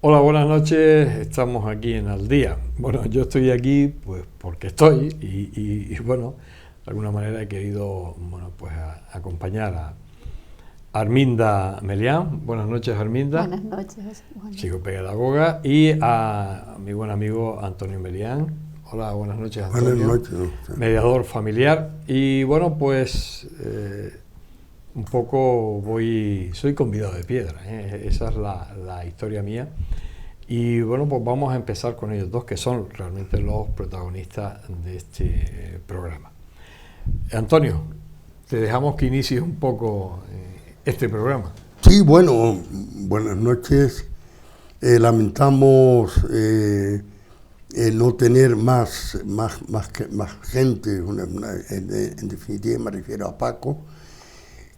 Hola, buenas noches. Estamos aquí en Al Día. Bueno, yo estoy aquí pues porque estoy y, bueno, de alguna manera he querido pues acompañar a Arminda Melián. Buenas noches, Arminda, Buenas noches, Juan. psicopedagoga, y a mi buen amigo Antonio Melián. Hola, buenas noches, Buenas Antonio, noches, doctor. mediador familiar. Y bueno, pues un poco soy convidado de piedra, esa es la historia mía. Y bueno, pues vamos a empezar con ellos dos, que son realmente los protagonistas de este programa. Antonio, te dejamos que inicies un poco este programa. Sí, bueno, buenas noches. Lamentamos no tener más gente. En definitiva me refiero a Paco,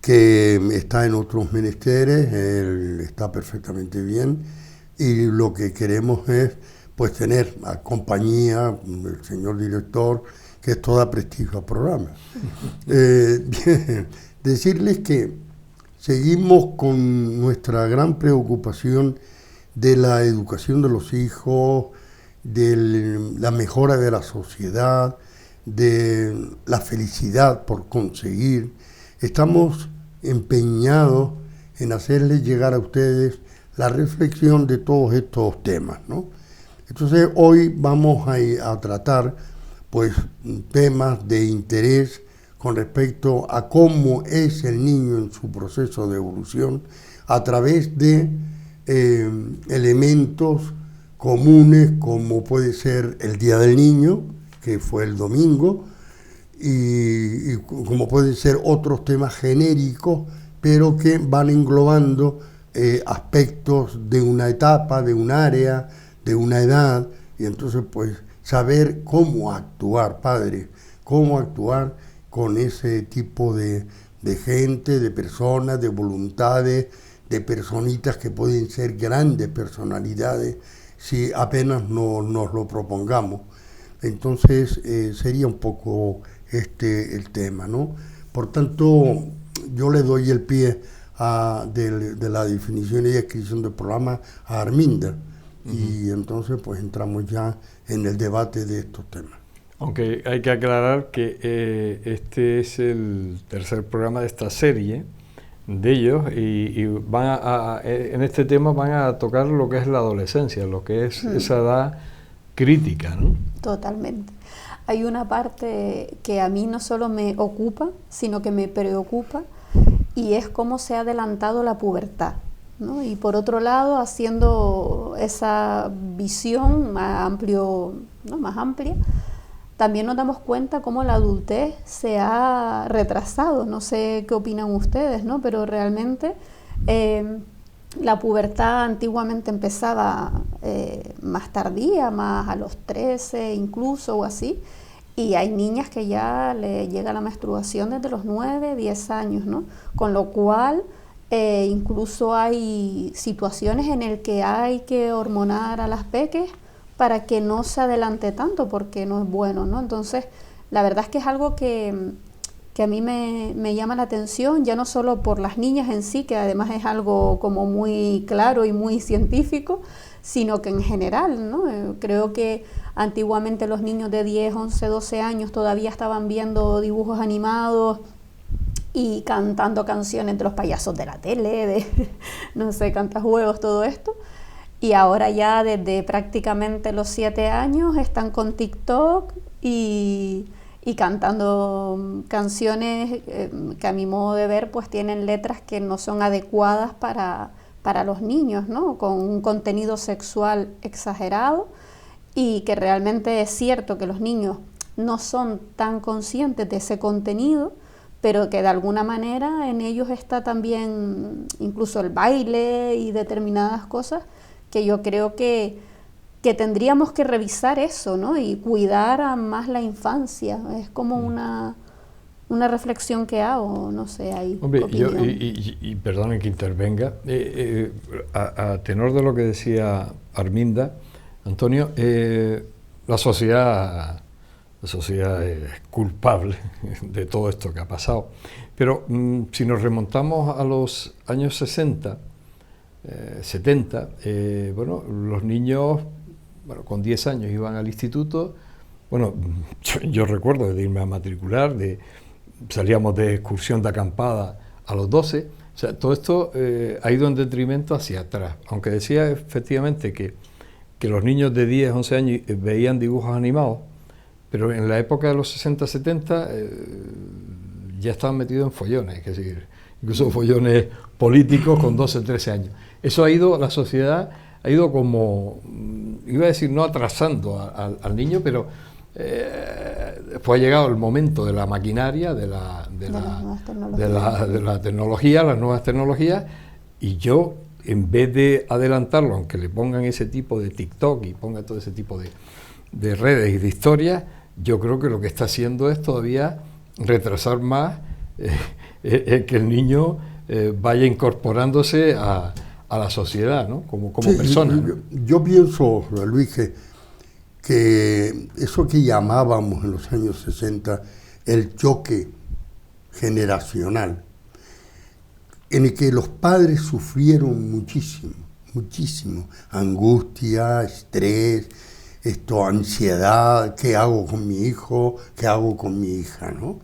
que está en otros menesteres. Él está perfectamente bien y lo que queremos es pues tener a compañía del señor director, que es toda prestigio al programa. Bien, decirles que seguimos con nuestra gran preocupación de la educación de los hijos, de la mejora de la sociedad, de la felicidad por conseguir. Estamos empeñados en hacerles llegar a ustedes la reflexión de todos estos temas, ¿no? Entonces hoy vamos a tratar pues temas de interés con respecto a cómo es el niño en su proceso de evolución a través de elementos comunes como puede ser el Día del Niño, que fue el domingo, y como pueden ser otros temas genéricos, pero que van englobando aspectos de una etapa, de un área, de una edad, y entonces pues saber cómo actuar, padre, cómo actuar con ese tipo de gente, de personas, de voluntades, de personitas que pueden ser grandes personalidades si apenas nos lo propongamos. Entonces sería un poco el tema, ¿no? Por tanto, yo le doy el pie de la definición y descripción del programa a Arminda. Y entonces pues entramos ya en el debate de estos temas. Aunque hay que aclarar que este es el tercer programa de esta serie de ellos y en este tema van a tocar lo que es la adolescencia, lo que es esa edad crítica, ¿no? Totalmente. Hay una parte que a mí no solo me ocupa, sino que me preocupa, y es cómo se ha adelantado la pubertad, ¿no? Y por otro lado, haciendo esa visión más amplia, también nos damos cuenta cómo la adultez se ha retrasado. No sé qué opinan ustedes, ¿no? Pero realmente la pubertad antiguamente empezaba más tardía, más a los 13 incluso o así, y hay niñas que ya le llega la menstruación desde los 9, 10 años, ¿no? Con lo cual incluso hay situaciones en las que hay que hormonar a las peques para que no se adelante tanto, porque no es bueno, ¿no? Entonces, la verdad es que es algo que a mí me llama la atención, ya no solo por las niñas en sí, que además es algo como muy claro y muy científico, sino que en general, ¿no? Creo que antiguamente los niños de 10, 11, 12 años todavía estaban viendo dibujos animados y cantando canciones de los payasos de la tele, de no sé, cantajuegos, todo esto. Y ahora ya desde prácticamente los 7 años están con TikTok y cantando canciones que a mi modo de ver pues tienen letras que no son adecuadas para los niños, ¿no? Con un contenido sexual exagerado, y que realmente es cierto que los niños no son tan conscientes de ese contenido, pero que de alguna manera en ellos está también incluso el baile y determinadas cosas que yo creo que tendríamos que revisar eso, ¿no? Y cuidar a más la infancia. Es como una reflexión que hago, no sé, ahí. Hombre, y perdonen que intervenga, a tenor de lo que decía Arminda, Antonio, la sociedad es culpable de todo esto que ha pasado. Pero si nos remontamos a los años 60, 70, bueno, los niños, bueno, con 10 años iban al instituto. Bueno, yo recuerdo de irme a matricular, salíamos de excursión de acampada a los 12. O sea, todo esto ha ido en detrimento hacia atrás. Aunque decía efectivamente que los niños de 10, 11 años veían dibujos animados, pero en la época de los 60, 70 ya estaban metidos en follones, es decir, incluso follones políticos con 12, 13 años. Eso ha ido, la sociedad ha ido como, iba a decir no atrasando al niño, pero después ha llegado el momento de la maquinaria, de la tecnología, las nuevas tecnologías, y yo, en vez de adelantarlo, aunque le pongan ese tipo de TikTok y ponga todo ese tipo de redes y de historias, yo creo que lo que está haciendo es todavía retrasar más que el niño vaya incorporándose a la sociedad, ¿no? Como sí, persona. Yo pienso, Luis, que eso que llamábamos en los años 60 el choque generacional, en el que los padres sufrieron muchísimo, angustia, estrés, ansiedad, ¿qué hago con mi hijo? ¿Qué hago con mi hija? ¿No?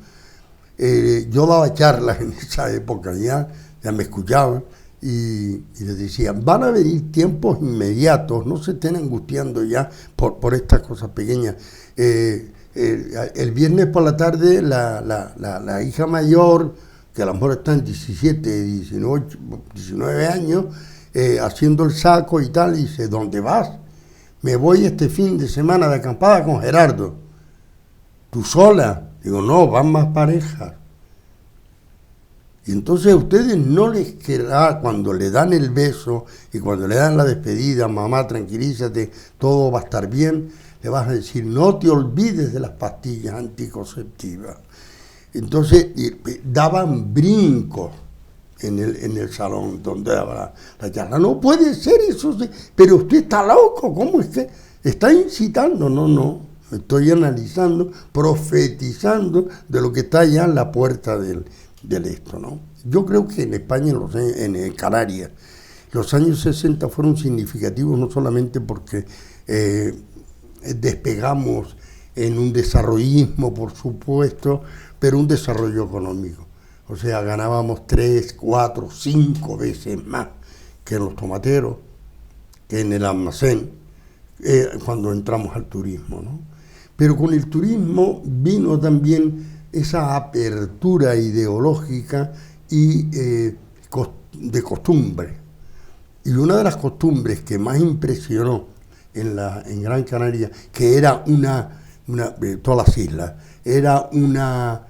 Yo daba charlas en esa época, ya me escuchaban, y les decía, van a venir tiempos inmediatos, no se estén angustiando ya por estas cosas pequeñas. El viernes por la tarde la hija mayor, que a lo mejor está en 17, 19 años, haciendo el saco y tal, y dice, ¿dónde vas? Me voy este fin de semana de acampada con Gerardo. ¿Tú sola? Digo, no, van más parejas. Y entonces a ustedes no les queda, cuando le dan el beso y cuando le dan la despedida, mamá, tranquilízate, todo va a estar bien, le vas a decir, no te olvides de las pastillas anticonceptivas. Entonces daban brincos en el salón donde daba la charla. No puede ser eso, pero usted está loco, ¿cómo es que está incitando? No, estoy analizando, profetizando de lo que está allá en la puerta del esto, ¿no? Yo creo que en España, en Canarias, los años 60 fueron significativos no solamente porque despegamos en un desarrollismo, por supuesto, pero un desarrollo económico. O sea, ganábamos 3, 4, 5 veces más que en los tomateros, que en el almacén, cuando entramos al turismo, ¿no? Pero con el turismo vino también esa apertura ideológica y de costumbre. Y una de las costumbres que más impresionó en Gran Canaria, que era todas las islas, era una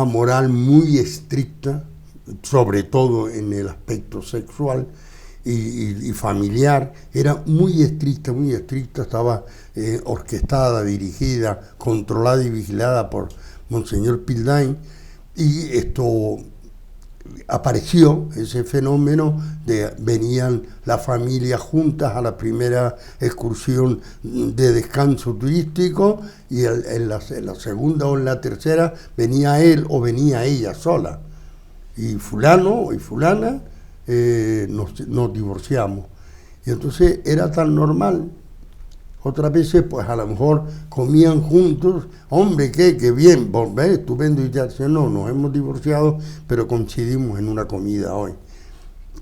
moral muy estricta, sobre todo en el aspecto sexual y familiar, era muy estricta, estaba orquestada, dirigida, controlada y vigilada por Monseñor Pildain, y apareció ese fenómeno venían las familias juntas a la primera excursión de descanso turístico, y en la segunda o en la tercera venía él o venía ella sola, y fulano y fulana nos divorciamos. Y entonces era tan normal. Otras veces, pues a lo mejor comían juntos, hombre, qué bien, ¿ves? Estupendo, y ya decían, no, nos hemos divorciado, pero coincidimos en una comida hoy.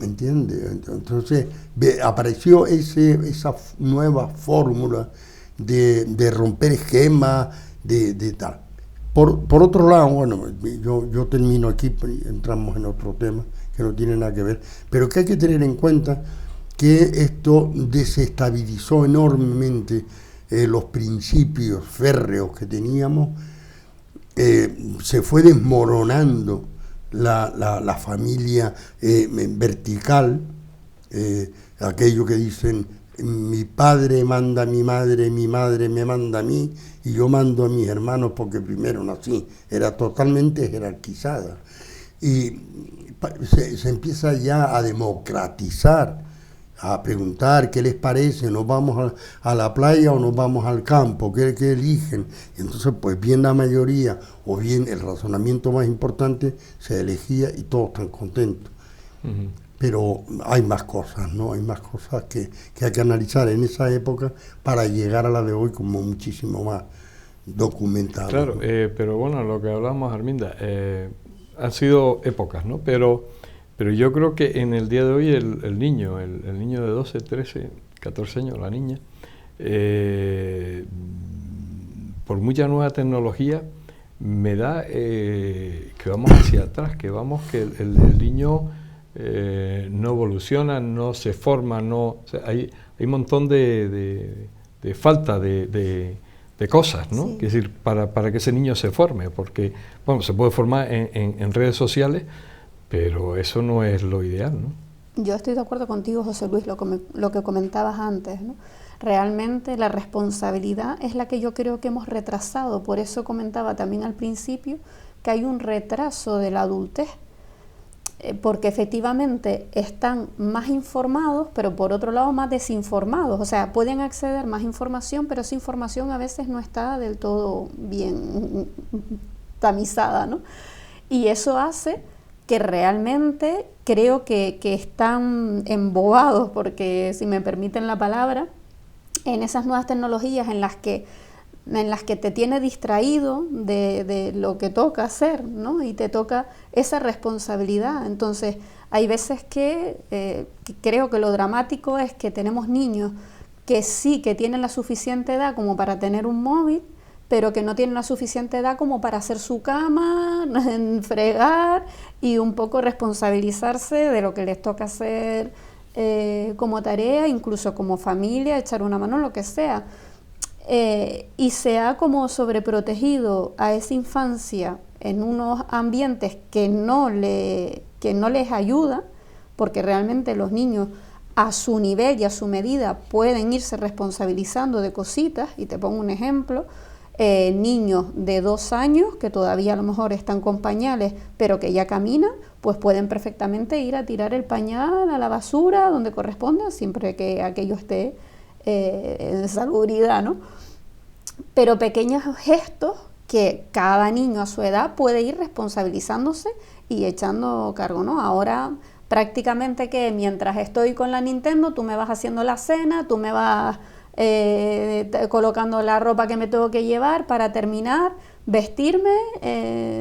¿Entiendes? Entonces apareció esa nueva fórmula de romper esquemas, de tal. Por otro lado, bueno, yo termino aquí, entramos en otro tema que no tiene nada que ver, pero que hay que tener en cuenta que esto desestabilizó enormemente los principios férreos que teníamos, se fue desmoronando la familia vertical, aquello que dicen, mi padre manda a mi madre me manda a mí, y yo mando a mis hermanos porque primero nací, era totalmente jerarquizada. Y se empieza ya a democratizar, a preguntar qué les parece, nos vamos a la playa o nos vamos al campo, qué eligen. Y entonces, pues bien la mayoría, o bien el razonamiento más importante, se elegía y todos están contentos. Uh-huh. pero hay más cosas, ¿no? Hay más cosas que hay que analizar en esa época para llegar a la de hoy como muchísimo más documentado. Claro, ¿no? pero bueno, lo que hablamos, Arminda, han sido épocas, ¿no? Pero yo creo que en el día de hoy el niño de 12, 13, 14 años, la niña, por mucha nueva tecnología, me da que vamos hacia atrás, que el niño no evoluciona, no se forma, o sea, hay un montón de falta de cosas, ¿no? Sí. Es decir, para que ese niño se forme, porque bueno, se puede formar en redes sociales, pero eso no es lo ideal, ¿no? Yo estoy de acuerdo contigo, José Luis, lo que comentabas antes, ¿no? Realmente la responsabilidad es la que yo creo que hemos retrasado. Por eso comentaba también al principio que hay un retraso de la adultez, porque efectivamente están más informados, pero por otro lado más desinformados. O sea, pueden acceder a más información, pero esa información a veces no está del todo bien tamizada, ¿no? Y eso hace que realmente creo que están embobados, porque si me permiten la palabra, en esas nuevas tecnologías en las que te tiene distraído de lo que toca hacer, ¿no? Y te toca esa responsabilidad. Entonces, hay veces que creo que lo dramático es que tenemos niños que sí que tienen la suficiente edad como para tener un móvil, pero que no tienen la suficiente edad como para hacer su cama, fregar y un poco responsabilizarse de lo que les toca hacer como tarea, incluso como familia, echar una mano, lo que sea. Y se ha como sobreprotegido a esa infancia en unos ambientes que no les ayuda, porque realmente los niños a su nivel y a su medida pueden irse responsabilizando de cositas. Y te pongo un ejemplo: niños de 2 años que todavía a lo mejor están con pañales pero que ya caminan, pues pueden perfectamente ir a tirar el pañal a la basura donde corresponda, siempre que aquello esté en salubridad, ¿no? Pero pequeños gestos que cada niño a su edad puede ir responsabilizándose y echando cargo, ¿no? Ahora prácticamente que mientras estoy con la Nintendo, tú me vas haciendo la cena, tú me vas colocando la ropa que me tengo que llevar para terminar, vestirme,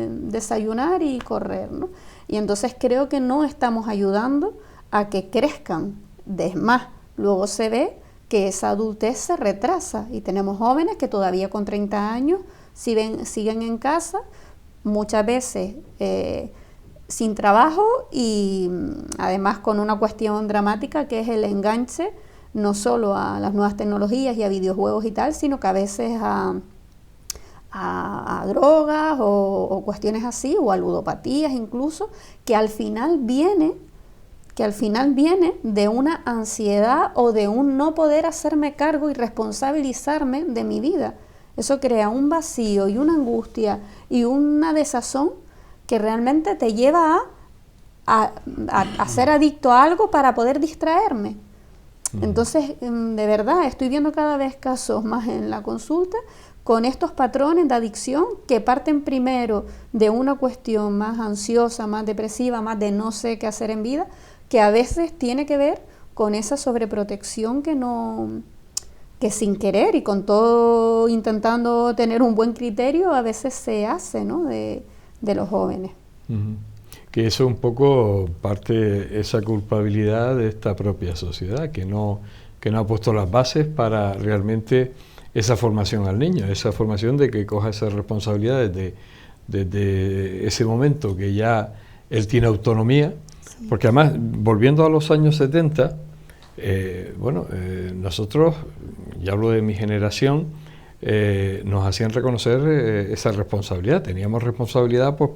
desayunar y correr, ¿no? Y entonces creo que no estamos ayudando a que crezcan. Es más, luego se ve que esa adultez se retrasa y tenemos jóvenes que todavía con 30 años siguen en casa, muchas veces sin trabajo y además con una cuestión dramática que es el enganche no solo a las nuevas tecnologías y a videojuegos y tal, sino que a veces a drogas o cuestiones así, o a ludopatías incluso, que al final viene de una ansiedad o de un no poder hacerme cargo y responsabilizarme de mi vida. Eso crea un vacío y una angustia y una desazón que realmente te lleva a ser adicto a algo para poder distraerme. Entonces, de verdad, estoy viendo cada vez casos más en la consulta con estos patrones de adicción que parten primero de una cuestión más ansiosa, más depresiva, más de no sé qué hacer en vida, que a veces tiene que ver con esa sobreprotección que sin querer y con todo intentando tener un buen criterio, a veces se hace, ¿no? de los jóvenes. Que eso un poco parte esa culpabilidad de esta propia sociedad, que no ha puesto las bases para realmente esa formación al niño, esa formación de que coja esa responsabilidad desde ese momento que ya él tiene autonomía. Sí. Porque además, volviendo a los años 70, nosotros, ya hablo de mi generación, nos hacían reconocer esa responsabilidad. Teníamos responsabilidad pues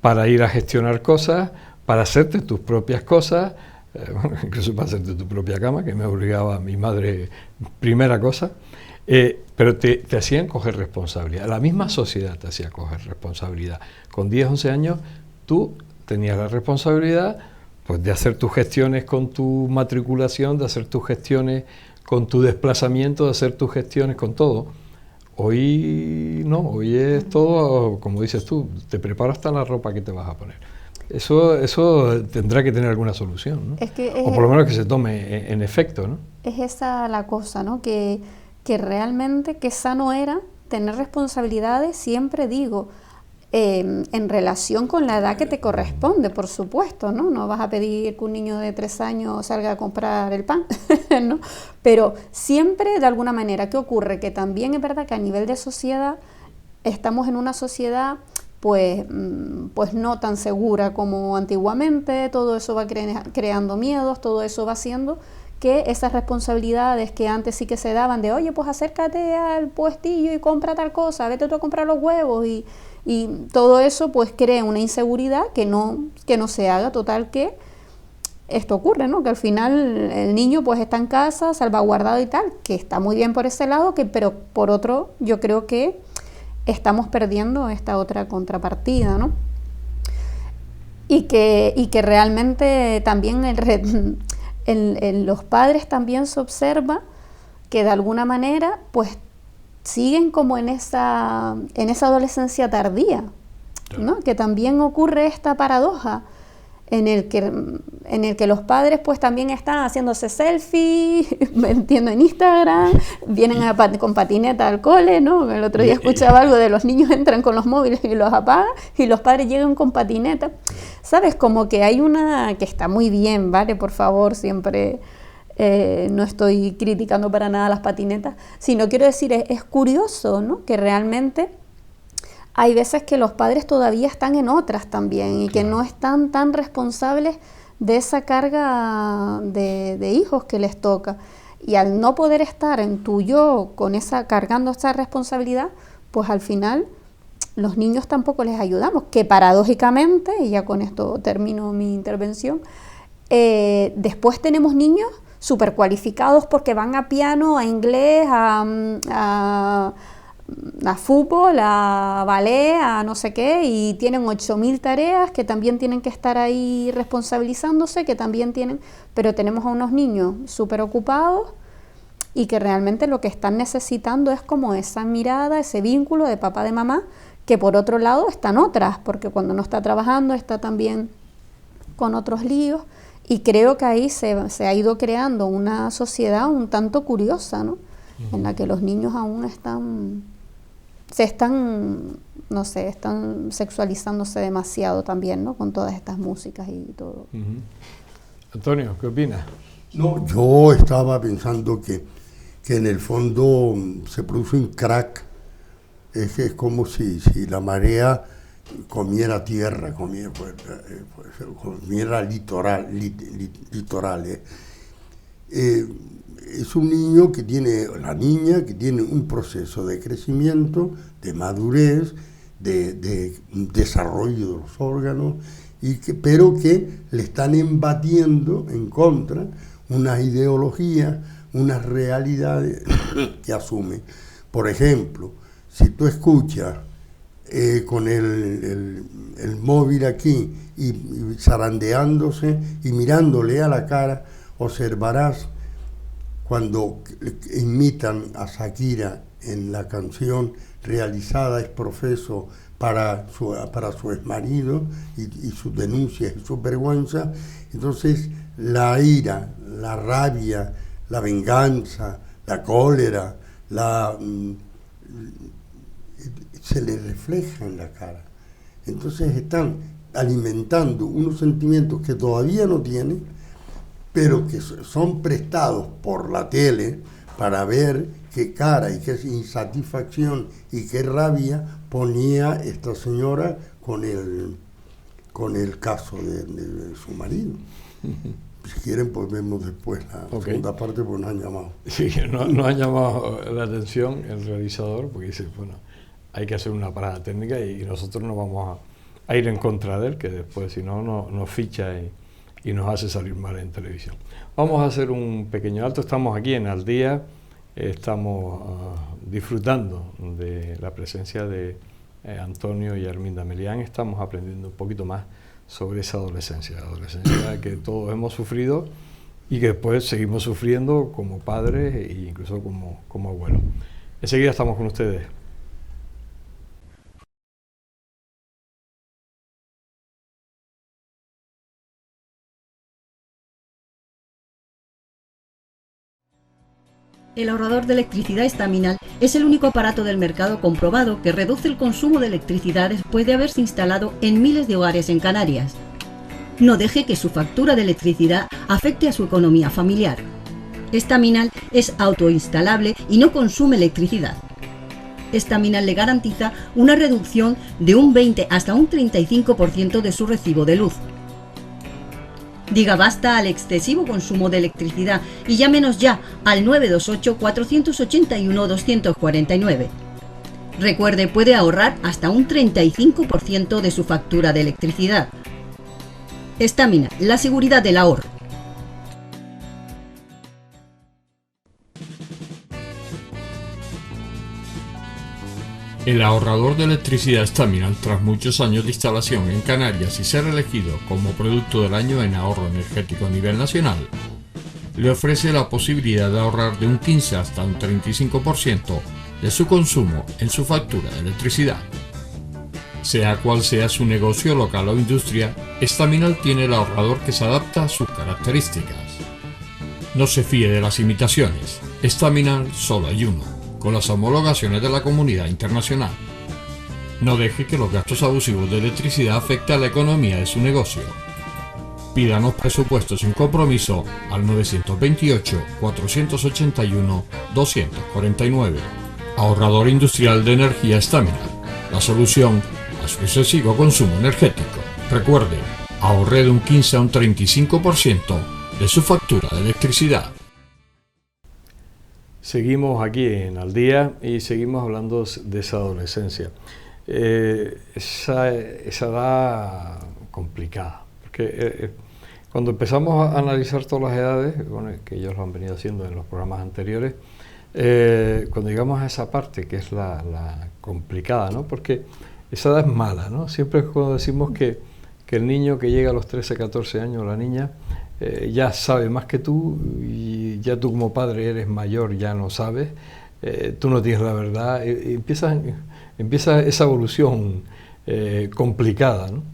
para ir a gestionar cosas, para hacerte tus propias cosas, incluso para hacerte tu propia cama, que me obligaba mi madre, primera cosa, pero te hacían coger responsabilidad. La misma sociedad te hacía coger responsabilidad. Con 10, 11 años, tú tenías la responsabilidad pues, de hacer tus gestiones con tu matriculación, de hacer tus gestiones con tu desplazamiento, de hacer tus gestiones con todo. Hoy no, hoy es todo, como dices tú, te preparas hasta la ropa que te vas a poner. Eso tendrá que tener alguna solución, ¿no? O por lo menos que se tome en efecto, ¿no? Es esa la cosa, ¿no? Que realmente qué sano era tener responsabilidades, siempre digo, en relación con la edad que te corresponde, por supuesto, ¿no? No vas a pedir que un niño de 3 años salga a comprar el pan, ¿no? Pero siempre, de alguna manera, ¿qué ocurre? Que también es verdad que a nivel de sociedad, estamos en una sociedad pues no tan segura como antiguamente, todo eso va creando miedos, todo eso va haciendo que esas responsabilidades que antes sí que se daban de, oye, pues acércate al puestillo y compra tal cosa, vete tú a comprar los huevos, y todo eso pues crea una inseguridad que no se haga. Total que esto ocurre, ¿no? Que al final el niño pues está en casa, salvaguardado y tal, que está muy bien por ese lado, pero por otro yo creo que estamos perdiendo esta otra contrapartida, ¿no? Y que realmente también en los padres también se observa que de alguna manera pues siguen como en esa adolescencia tardía, ¿no? Que también ocurre esta paradoja en el que los padres pues también están haciéndose selfies, metiendo en Instagram, vienen con patineta al cole, ¿no? El otro día escuchaba algo de los niños entran con los móviles y los apagan, y los padres llegan con patineta. ¿Sabes? Como que hay una que está muy bien, ¿vale? Por favor, siempre no estoy criticando para nada las patinetas, sino quiero decir, es curioso, ¿no? Que realmente hay veces que los padres todavía están en otras también y que no están tan responsables de esa carga de hijos que les toca. Y al no poder estar en tu yo cargando esa responsabilidad, pues al final los niños tampoco les ayudamos, que paradójicamente, y ya con esto termino mi intervención, después tenemos niños súper cualificados porque van a piano, a inglés, a fútbol, a ballet, a no sé qué, y tienen 8000 tareas que también tienen que estar ahí responsabilizándose, pero tenemos a unos niños súper ocupados y que realmente lo que están necesitando es como esa mirada, ese vínculo de papá, de mamá, que por otro lado están otras, porque cuando no está trabajando está también con otros líos, y creo que ahí se ha ido creando una sociedad un tanto curiosa, ¿no? En la que los niños aún están sexualizándose demasiado también, ¿no? Con todas estas músicas y todo. Antonio, ¿qué opinas? No, yo estaba pensando que en el fondo se produce un crack. Es como si la marea comiera tierra, comiera litorales. Es un niño la niña que tiene un proceso de crecimiento, de madurez, de desarrollo de los órganos, pero que le están embatiendo en contra unas ideologías, unas realidades que asume. Por ejemplo, si tú escuchas con el móvil aquí y zarandeándose y mirándole a la cara, observarás cuando imitan a Shakira en la canción realizada ex profeso para su exmarido y sus denuncias y sus vergüenzas. Entonces la ira, la rabia, la venganza, la cólera, se le refleja en la cara. Entonces están alimentando unos sentimientos que todavía no tienen, pero que son prestados por la tele para ver qué cara y qué insatisfacción y qué rabia ponía esta señora con el caso de su marido. Si quieren, pues vemos después la segunda parte, pues nos han llamado. Sí, nos han llamado la atención el realizador, porque dice, bueno, hay que hacer una parada técnica y nosotros no vamos a ir en contra de él, que después si no nos ficha y nos hace salir mal en televisión. Vamos a hacer un pequeño alto, estamos aquí en Al Día, estamos disfrutando de la presencia de Antonio y Arminda Melián, estamos aprendiendo un poquito más sobre esa adolescencia que todos hemos sufrido y que después seguimos sufriendo como padres e incluso como abuelos. Enseguida estamos con ustedes. El ahorrador de electricidad Estaminal es el único aparato del mercado comprobado que reduce el consumo de electricidad después de haberse instalado en miles de hogares en Canarias. No deje que su factura de electricidad afecte a su economía familiar. Estaminal es autoinstalable y no consume electricidad. Estaminal le garantiza una reducción de un 20 hasta un 35% de su recibo de luz. Diga basta al excesivo consumo de electricidad y llámenos ya al 928-481-249. Recuerde, puede ahorrar hasta un 35% de su factura de electricidad. Estaminal, la seguridad del ahorro. El ahorrador de electricidad Estaminal, tras muchos años de instalación en Canarias y ser elegido como producto del año en ahorro energético a nivel nacional, le ofrece la posibilidad de ahorrar de un 15 hasta un 35% de su consumo en su factura de electricidad. Sea cual sea su negocio local o industria, Estaminal tiene el ahorrador que se adapta a sus características. No se fíe de las imitaciones, Estaminal solo hay uno, con las homologaciones de la comunidad internacional. No deje que los gastos abusivos de electricidad afecten a la economía de su negocio. Pídanos presupuesto sin compromiso al 928-481-249. Ahorrador industrial de energía Estaminal, la solución a su excesivo consumo energético. Recuerde, ahorre de un 15 a un 35% de su factura de electricidad. Seguimos aquí en Al Día y seguimos hablando de esa adolescencia. Esa edad complicada, porque cuando empezamos a analizar todas las edades, bueno, que ellos lo han venido haciendo en los programas anteriores, cuando llegamos a esa parte que es la complicada, ¿no? Porque esa edad es mala, ¿no? Siempre es cuando decimos que el niño que llega a los 13, 14 años, la niña, ya sabe más que tú y ya tú como padre eres mayor, ya no sabes, tú no tienes la verdad, y empieza esa evolución complicada, ¿no?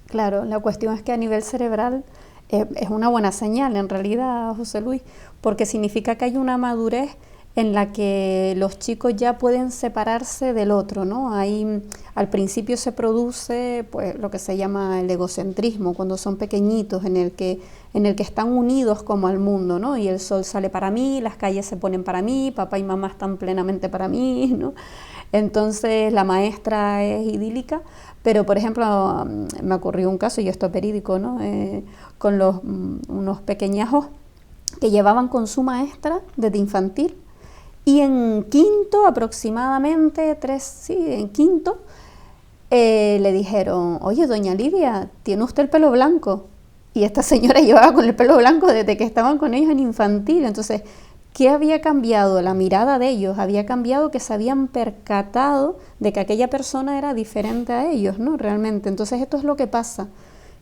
Claro, la cuestión es que a nivel cerebral es una buena señal en realidad, José Luis, porque significa que hay una madurez en la que los chicos ya pueden separarse del otro, ¿no? Ahí al principio se produce pues lo que se llama el egocentrismo, cuando son pequeñitos, en el que están unidos como al mundo, ¿no? Y el sol sale para mí, las calles se ponen para mí, papá y mamá están plenamente para mí, ¿no? Entonces la maestra es idílica, pero por ejemplo me ocurrió un caso, y esto es verídico, ¿no? Con unos pequeñajos que llevaban con su maestra desde infantil. Y en quinto aproximadamente, en quinto, le dijeron, oye, doña Lidia, ¿tiene usted el pelo blanco? Y esta señora llevaba con el pelo blanco desde que estaban con ellos en infantil. Entonces, ¿qué había cambiado? La mirada de ellos había cambiado, que se habían percatado de que aquella persona era diferente a ellos, ¿no? Realmente. Entonces, esto es lo que pasa,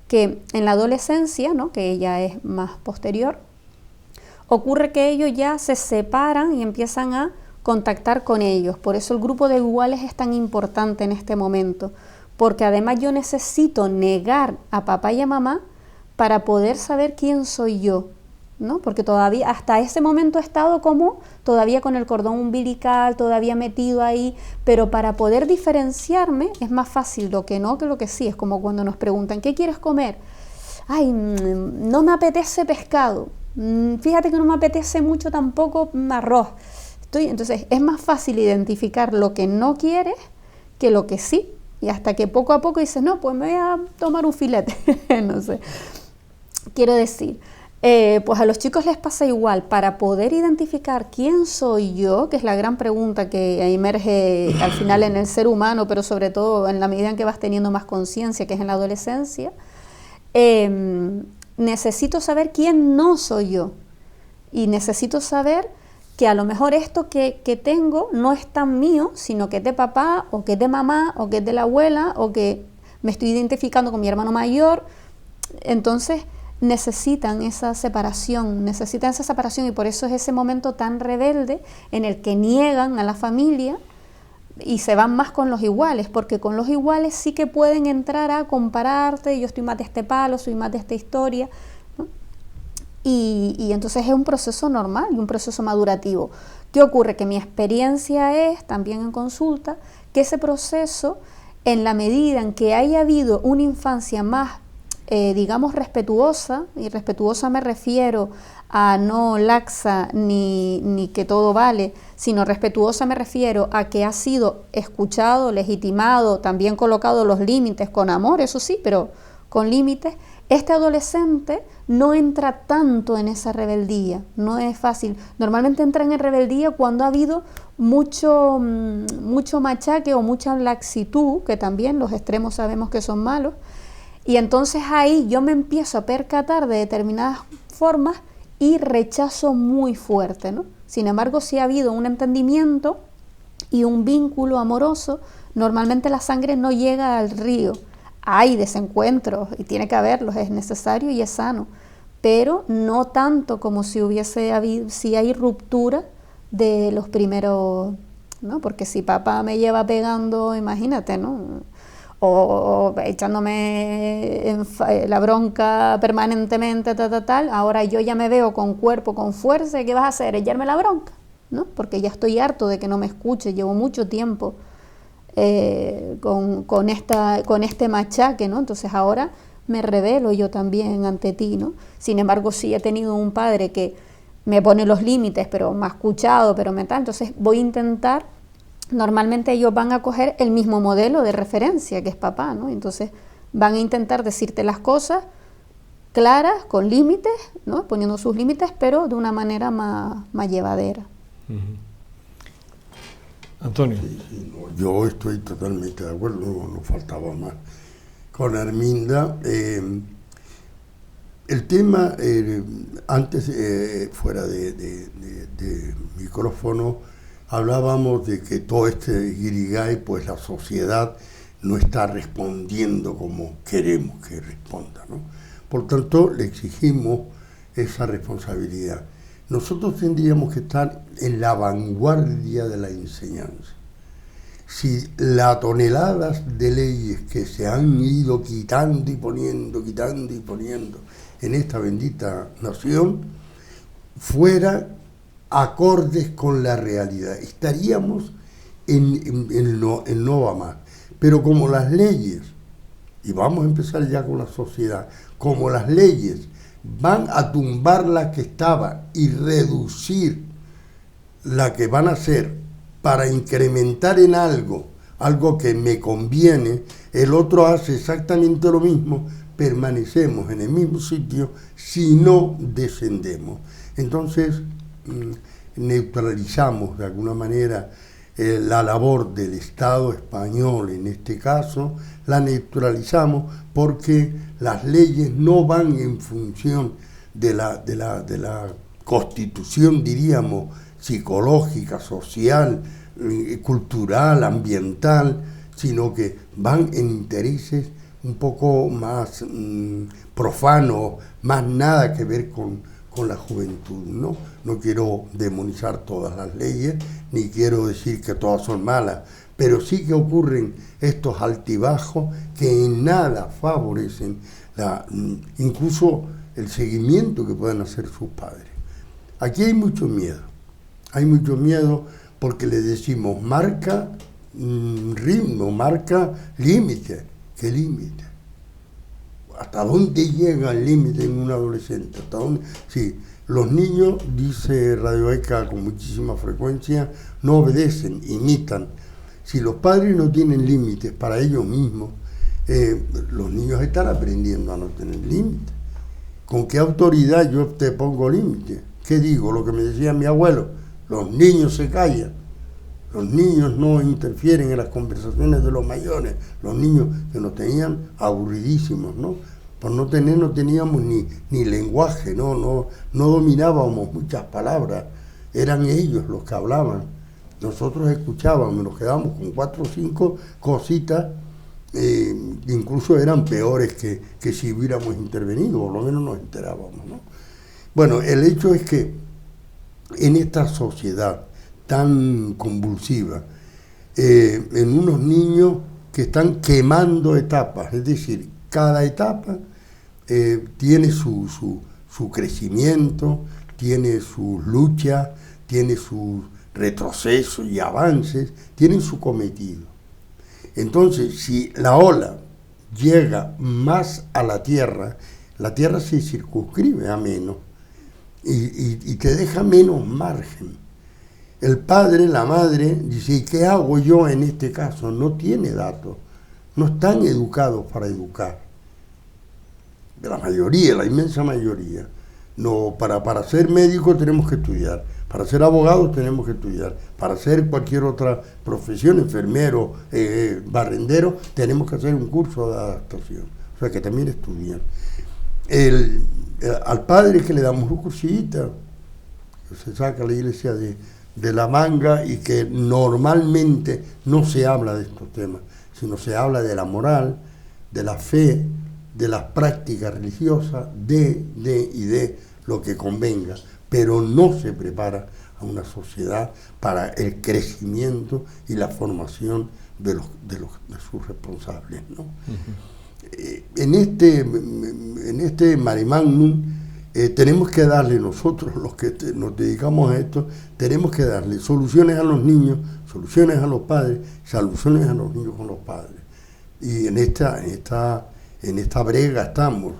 que en la adolescencia, ¿no? Que ya es más posterior, ocurre que ellos ya se separan y empiezan a contactar con ellos. Por eso el grupo de iguales es tan importante en este momento, porque además yo necesito negar a papá y a mamá para poder saber quién soy yo, ¿no? Porque todavía hasta ese momento he estado como todavía con el cordón umbilical, todavía metido ahí, pero para poder diferenciarme es más fácil lo que no que lo que sí. Es como cuando nos preguntan, ¿qué quieres comer? Ay, no me apetece pescado. Fíjate que no me apetece mucho tampoco arroz. Entonces es más fácil identificar lo que no quieres que lo que sí. Y hasta que poco a poco dices, no, pues me voy a tomar un filete. No sé. Quiero decir, pues a los chicos les pasa igual. Para poder identificar quién soy yo, que es la gran pregunta que emerge al final en el ser humano, pero sobre todo en la medida en que vas teniendo más conciencia, que es en la adolescencia, necesito saber quién no soy yo, y necesito saber que a lo mejor esto que tengo no es tan mío, sino que es de papá, o que es de mamá, o que es de la abuela, o que me estoy identificando con mi hermano mayor. Entonces necesitan esa separación, y por eso es ese momento tan rebelde en el que niegan a la familia y se van más con los iguales, porque con los iguales sí que pueden entrar a compararte, yo estoy más de este palo, soy más de esta historia, ¿no? y entonces es un proceso normal y un proceso madurativo. ¿Qué ocurre? Que mi experiencia es, también en consulta, que ese proceso, en la medida en que haya habido una infancia más, digamos, respetuosa, y respetuosa me refiero a no laxa ni que todo vale, sino respetuosa me refiero a que ha sido escuchado, legitimado, también colocado los límites con amor, eso sí, pero con límites, este adolescente no entra tanto en esa rebeldía, no es fácil. Normalmente entran en rebeldía cuando ha habido mucho machaque o mucha laxitud, que también los extremos sabemos que son malos, y entonces ahí yo me empiezo a percatar de determinadas formas y rechazo muy fuerte, ¿no? Sin embargo, si ha habido un entendimiento y un vínculo amoroso, normalmente la sangre no llega al río. Hay desencuentros y tiene que haberlos, es necesario y es sano, pero no tanto como si hubiese habido, si hay ruptura de los primeros, ¿no? Porque si papá me lleva pegando, imagínate, ¿no? O echándome la bronca permanentemente, tal, ahora yo ya me veo con cuerpo, con fuerza, ¿qué vas a hacer? ¿Echarme la bronca? ¿No? Porque ya estoy harto de que no me escuche, llevo mucho tiempo con este machaque, ¿no? Entonces ahora me rebelo yo también ante ti, ¿no? Sin embargo, sí he tenido un padre que me pone los límites, pero me ha escuchado, pero me tal, entonces voy a intentar. Normalmente ellos van a coger el mismo modelo de referencia, que es papá, ¿no? Entonces van a intentar decirte las cosas claras, con límites, ¿no? Poniendo sus límites, pero de una manera más llevadera. Uh-huh. Antonio. Sí, no, yo estoy totalmente de acuerdo, no faltaba más. Con Arminda, el tema, antes, fuera de micrófono, hablábamos de que todo este guirigay, pues la sociedad no está respondiendo como queremos que responda, ¿no? Por tanto, le exigimos esa responsabilidad. Nosotros tendríamos que estar en la vanguardia de la enseñanza. Si las toneladas de leyes que se han ido quitando y poniendo en esta bendita nación, fuera acordes con la realidad, estaríamos en no va más. Pero como las leyes, y vamos a empezar ya con la sociedad, como las leyes van a tumbar la que estaba y reducir la que van a hacer para incrementar en algo que me conviene, el otro hace exactamente lo mismo, permanecemos en el mismo sitio si no descendemos. Entonces, neutralizamos de alguna manera la labor del Estado español, en este caso, la neutralizamos porque las leyes no van en función de la constitución, diríamos, psicológica, social, cultural, ambiental, sino que van en intereses un poco más profanos, más nada que ver con la juventud, ¿no? No quiero demonizar todas las leyes, ni quiero decir que todas son malas, pero sí que ocurren estos altibajos que en nada favorecen incluso el seguimiento que puedan hacer sus padres. Aquí hay mucho miedo porque le decimos marca ritmo, marca límite. ¿Qué límite? ¿Hasta dónde llega el límite en un adolescente? ¿Hasta dónde? Sí, los niños, dice Radio ECA con muchísima frecuencia, no obedecen, imitan. Si los padres no tienen límites para ellos mismos, los niños están aprendiendo a no tener límites. ¿Con qué autoridad yo te pongo límites? ¿Qué digo? Lo que me decía mi abuelo, los niños se callan. Los niños no interfieren en las conversaciones de los mayores. Los niños que nos tenían aburridísimos, ¿no? Por no teníamos ni lenguaje, no dominábamos muchas palabras. Eran ellos los que hablaban. Nosotros escuchábamos, nos quedábamos con 4 o 5 cositas, incluso eran peores que si hubiéramos intervenido, por lo menos nos enterábamos, ¿no? Bueno, el hecho es que en esta sociedad tan convulsiva, en unos niños que están quemando etapas, es decir, cada etapa tiene su su crecimiento, tiene sus luchas, tiene sus retrocesos y avances, tienen su cometido. Entonces, si la ola llega más a la tierra se circunscribe a menos y te deja menos margen. El padre, la madre, dice, ¿y qué hago yo en este caso? No tiene datos, no están educados para educar. La mayoría, la inmensa mayoría. No, para ser médico tenemos que estudiar, para ser abogados tenemos que estudiar, para ser cualquier otra profesión, enfermero, barrendero, tenemos que hacer un curso de adaptación. O sea que también estudian. Al padre que le damos un cursillita, que se saca la iglesia de la manga y que normalmente no se habla de estos temas, sino se habla de la moral, de la fe, de las prácticas religiosas, de lo que convenga, pero no se prepara a una sociedad para el crecimiento y la formación de sus responsables, ¿no? En este mare magnum tenemos que darle nosotros, los que nos dedicamos a esto, tenemos que darle soluciones a los niños, soluciones a los padres, soluciones a los niños con los padres. Y en esta brega estamos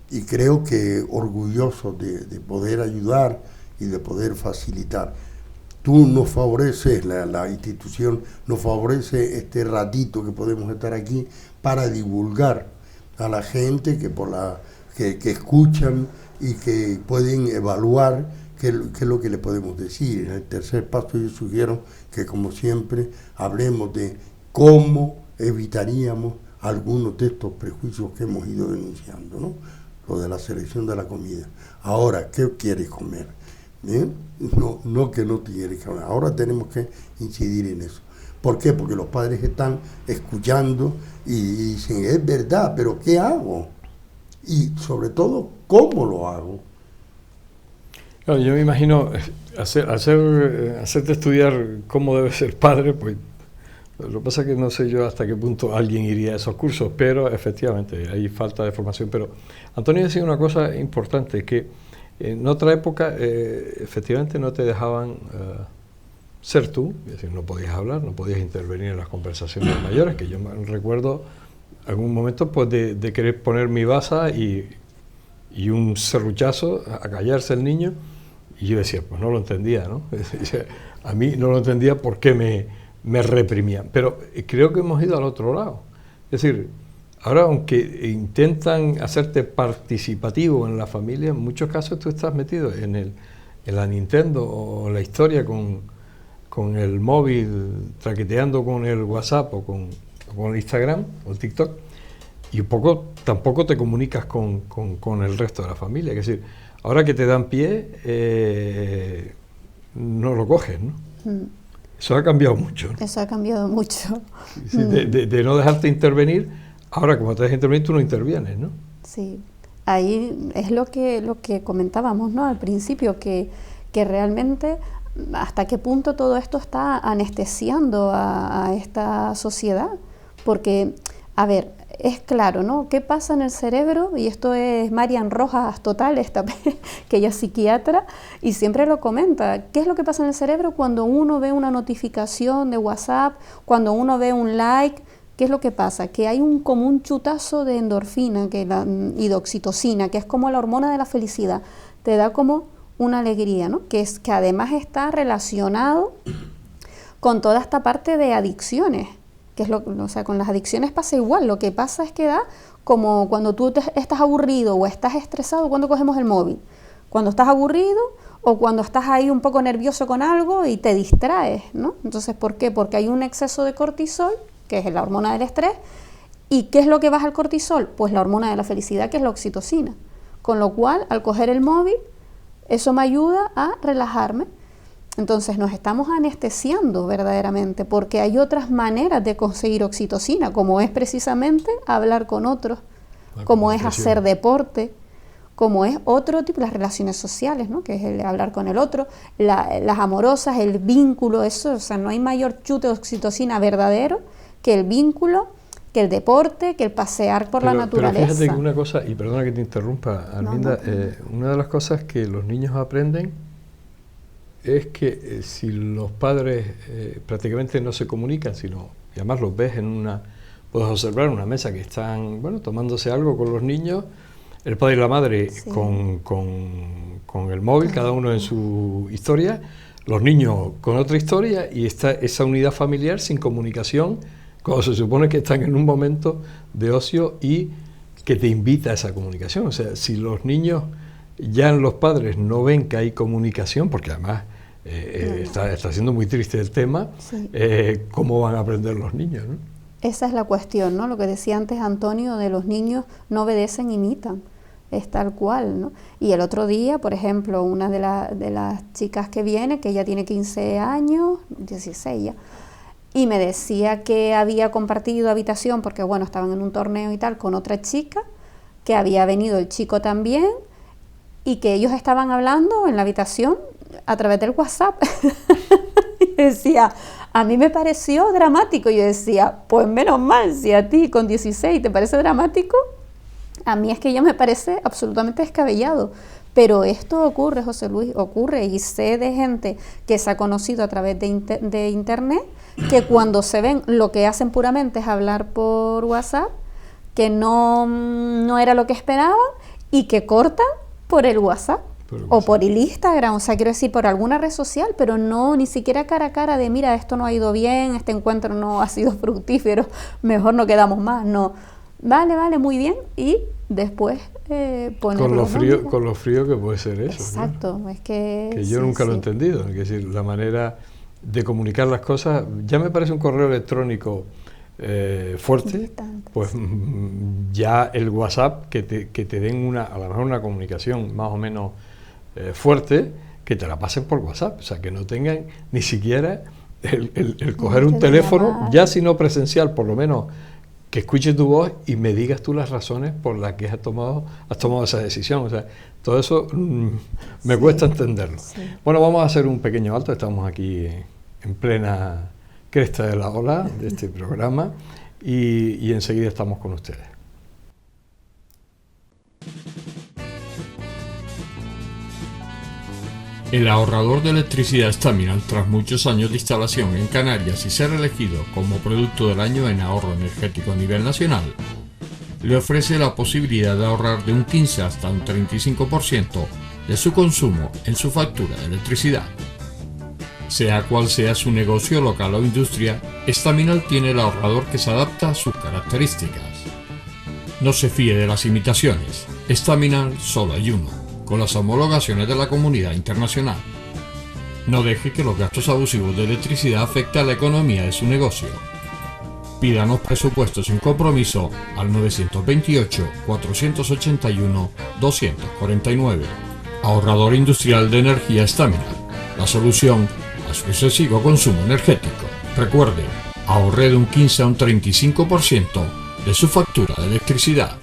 y creo que orgullosos de poder ayudar y de poder facilitar. Tú nos favoreces, la institución nos favorece este ratito que podemos estar aquí para divulgar a la gente que escuchan y que pueden evaluar qué es lo que le podemos decir. En el tercer paso yo sugiero que, como siempre, hablemos de cómo evitaríamos algunos de estos prejuicios que hemos ido denunciando, ¿no? Lo de la selección de la comida. Ahora, ¿qué quieres comer? No que no quieres comer. Ahora tenemos que incidir en eso. ¿Por qué? Porque los padres están escuchando y dicen, es verdad, pero ¿qué hago? Y sobre todo, ¿cómo lo hago? Claro, yo me imagino hacerte estudiar cómo debe ser padre, pues lo que pasa es que no sé yo hasta qué punto alguien iría a esos cursos, pero efectivamente hay falta de formación. Pero Antonio decía una cosa importante, que en otra época efectivamente no te dejaban ser tú, es decir, no podías hablar, no podías intervenir en las conversaciones mayores, que yo me recuerdo algún momento pues de querer poner mi baza y un serruchazo a callarse el niño, y yo decía, pues no lo entendía, ¿no? A mí no lo entendía por qué me reprimían, pero creo que hemos ido al otro lado. Es decir, ahora aunque intentan hacerte participativo en la familia, en muchos casos tú estás metido en la Nintendo o la historia con el móvil, traqueteando con el WhatsApp o con el Instagram o el TikTok, y tampoco te comunicas con el resto de la familia. Es decir, ahora que te dan pie, no lo coges, ¿no? Eso ha cambiado mucho, ¿no? Eso ha cambiado mucho. Sí, de no dejarte intervenir, ahora como te dejas intervenir, tú no intervienes, ¿no? Sí, ahí es lo que comentábamos, ¿no? Al principio, que realmente hasta qué punto todo esto está anestesiando a esta sociedad. Porque, a ver, es claro, ¿no? ¿Qué pasa en el cerebro? Y esto es Marian Rojas total, que ella es psiquiatra, y siempre lo comenta. ¿Qué es lo que pasa en el cerebro cuando uno ve una notificación de WhatsApp, cuando uno ve un like? ¿Qué es lo que pasa? Que hay como un chutazo de endorfina y de oxitocina, que es como la hormona de la felicidad. Te da como una alegría, ¿no? Que además está relacionado con toda esta parte de adicciones. O sea, con las adicciones pasa igual. Lo que pasa es que da como cuando tú estás aburrido o estás estresado, cuando cogemos el móvil. Cuando estás aburrido o cuando estás ahí un poco nervioso con algo y te distraes, ¿no? Entonces, ¿por qué? Porque hay un exceso de cortisol, que es la hormona del estrés. ¿Y qué es lo que baja el cortisol? Pues la hormona de la felicidad, que es la oxitocina. Con lo cual, al coger el móvil, eso me ayuda a relajarme. Entonces nos estamos anestesiando verdaderamente, porque hay otras maneras de conseguir oxitocina, como es precisamente hablar con otros, como es hacer deporte, como es otro tipo, las relaciones sociales, ¿no? Que es el hablar con el otro, las amorosas, el vínculo, eso, o sea, no hay mayor chute de oxitocina verdadero que el vínculo que el deporte, que el pasear por la naturaleza. Pero fíjate que una cosa, y perdona que te interrumpa, Arminda, una de las cosas que los niños aprenden es que si los padres prácticamente no se comunican, sino, y además los ves puedes observar en una mesa que están, bueno, tomándose algo con los niños, el padre y la madre con el móvil, cada uno en su historia, los niños con otra historia, y está esa unidad familiar sin comunicación, cuando se supone que están en un momento de ocio y que te invita a esa comunicación. O sea, si los niños, ya los padres no ven que hay comunicación, porque además está siendo muy triste el tema, ¿cómo van a aprender los niños, ¿no? Esa es la cuestión, ¿no? Lo que decía antes Antonio, de los niños no obedecen, imitan. Es tal cual, ¿no? Y el otro día, por ejemplo, una de las chicas que viene, que ella tiene 15 años, 16 ya, y me decía que había compartido habitación, porque bueno, estaban en un torneo y tal, con otra chica, que había venido el chico también, y que ellos estaban hablando en la habitación a través del WhatsApp. Y decía, a mí me pareció dramático. Y yo decía, pues menos mal, si a ti con 16 te parece dramático, a mí es que ya me parece absolutamente descabellado. Pero esto ocurre, José Luis, ocurre, y sé de gente que se ha conocido a través de internet, que cuando se ven, lo que hacen puramente es hablar por WhatsApp, que no era lo que esperaban, y que cortan por el WhatsApp. O por el Instagram, o sea, quiero decir, por alguna red social, pero no, ni siquiera cara a cara de, mira, esto no ha ido bien, este encuentro no ha sido fructífero, mejor no quedamos más, no. Vale, muy bien, y después con lo frío que puede ser eso. Exacto, ¿no? Es que yo nunca lo he entendido, es decir, la manera de comunicar las cosas, ya me parece un correo electrónico fuerte, pues ya el WhatsApp, que te den a lo mejor una comunicación más o menos fuerte, que te la pasen por WhatsApp, o sea, que no tengan ni siquiera el coger un teléfono, ya si no presencial, por lo menos que escuche tu voz y me digas tú las razones por las que has tomado esa decisión. O sea, todo eso me cuesta entenderlo. Sí. Bueno, vamos a hacer un pequeño alto, estamos aquí en plena cresta de la ola de este programa y enseguida estamos con ustedes. El ahorrador de electricidad Staminal, tras muchos años de instalación en Canarias y ser elegido como producto del año en ahorro energético a nivel nacional, le ofrece la posibilidad de ahorrar de un 15 hasta un 35% de su consumo en su factura de electricidad. Sea cual sea su negocio local o industria, Staminal tiene el ahorrador que se adapta a sus características. No se fíe de las imitaciones, Staminal solo hay uno, con las homologaciones de la comunidad internacional. No deje que los gastos abusivos de electricidad afecten a la economía de su negocio. Pídanos presupuestos sin compromiso al 928-481-249. Ahorrador industrial de energía Staminal, la solución a su excesivo consumo energético. Recuerde, ahorre de un 15 a un 35% de su factura de electricidad.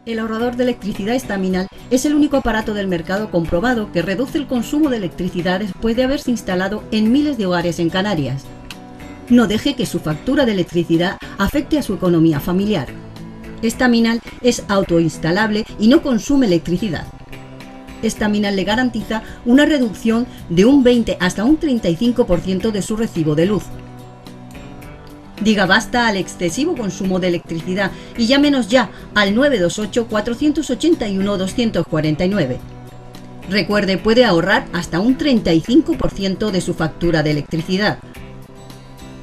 El ahorrador de electricidad Staminal es el único aparato del mercado comprobado que reduce el consumo de electricidad después de haberse instalado en miles de hogares en Canarias. No deje que su factura de electricidad afecte a su economía familiar. Staminal es autoinstalable y no consume electricidad. Staminal le garantiza una reducción de un 20 hasta un 35% de su recibo de luz. Diga basta al excesivo consumo de electricidad y llámenos ya al 928-481-249. Recuerde, puede ahorrar hasta un 35% de su factura de electricidad.